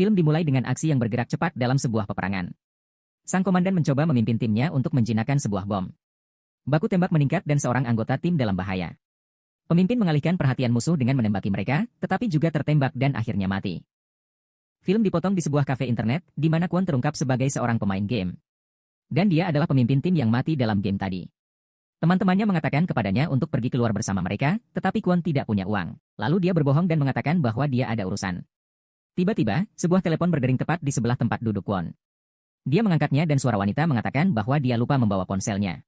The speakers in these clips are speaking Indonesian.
Film dimulai dengan aksi yang bergerak cepat dalam sebuah peperangan. Sang komandan mencoba memimpin timnya untuk menjinakkan sebuah bom. Baku tembak meningkat dan seorang anggota tim dalam bahaya. Pemimpin mengalihkan perhatian musuh dengan menembaki mereka, tetapi juga tertembak dan akhirnya mati. Film dipotong di sebuah kafe internet, di mana Kwon terungkap sebagai seorang pemain game. Dan dia adalah pemimpin tim yang mati dalam game tadi. Teman-temannya mengatakan kepadanya untuk pergi keluar bersama mereka, tetapi Kwon tidak punya uang. Lalu dia berbohong dan mengatakan bahwa dia ada urusan. Tiba-tiba, sebuah telepon berdering tepat di sebelah tempat duduk Kwon. Dia mengangkatnya dan suara wanita mengatakan bahwa dia lupa membawa ponselnya.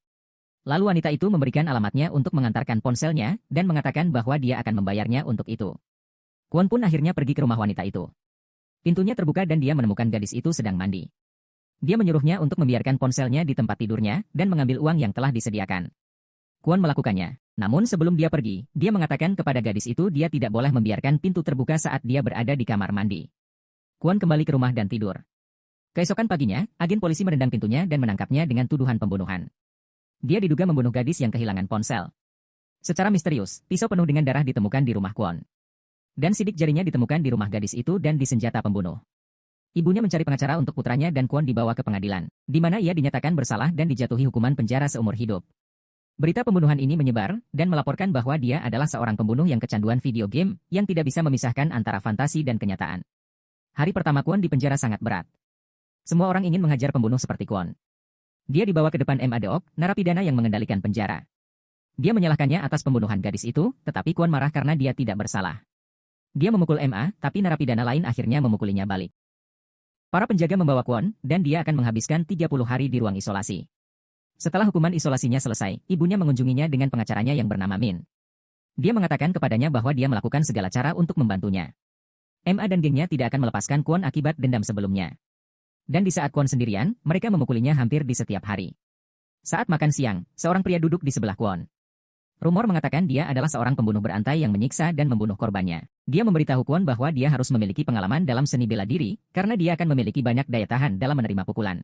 Lalu wanita itu memberikan alamatnya untuk mengantarkan ponselnya, dan mengatakan bahwa dia akan membayarnya untuk itu. Kwon pun akhirnya pergi ke rumah wanita itu. Pintunya terbuka dan dia menemukan gadis itu sedang mandi. Dia menyuruhnya untuk membiarkan ponselnya di tempat tidurnya, dan mengambil uang yang telah disediakan. Kwon melakukannya. Namun sebelum dia pergi, dia mengatakan kepada gadis itu dia tidak boleh membiarkan pintu terbuka saat dia berada di kamar mandi. Kwon kembali ke rumah dan tidur. Keesokan paginya, agen polisi menendang pintunya dan menangkapnya dengan tuduhan pembunuhan. Dia diduga membunuh gadis yang kehilangan ponsel. Secara misterius, pisau penuh dengan darah ditemukan di rumah Kwon. Dan sidik jarinya ditemukan di rumah gadis itu dan di senjata pembunuh. Ibunya mencari pengacara untuk putranya dan Kwon dibawa ke pengadilan, di mana ia dinyatakan bersalah dan dijatuhi hukuman penjara seumur hidup. Berita pembunuhan ini menyebar, dan melaporkan bahwa dia adalah seorang pembunuh yang kecanduan video game, yang tidak bisa memisahkan antara fantasi dan kenyataan. Hari pertama Kwon di penjara sangat berat. Semua orang ingin menghajar pembunuh seperti Kwon. Dia dibawa ke depan MA Deok, narapidana yang mengendalikan penjara. Dia menyalahkannya atas pembunuhan gadis itu, tetapi Kwon marah karena dia tidak bersalah. Dia memukul MA, tapi narapidana lain akhirnya memukulinya balik. Para penjaga membawa Kwon, dan dia akan menghabiskan 30 hari di ruang isolasi. Setelah hukuman isolasinya selesai, ibunya mengunjunginya dengan pengacaranya yang bernama Min. Dia mengatakan kepadanya bahwa dia melakukan segala cara untuk membantunya. MA dan gengnya tidak akan melepaskan Kwon akibat dendam sebelumnya. Dan di saat Kwon sendirian, mereka memukulinya hampir di setiap hari. Saat makan siang, seorang pria duduk di sebelah Kwon. Rumor mengatakan dia adalah seorang pembunuh berantai yang menyiksa dan membunuh korbannya. Dia memberitahu Kwon bahwa dia harus memiliki pengalaman dalam seni bela diri, karena dia akan memiliki banyak daya tahan dalam menerima pukulan.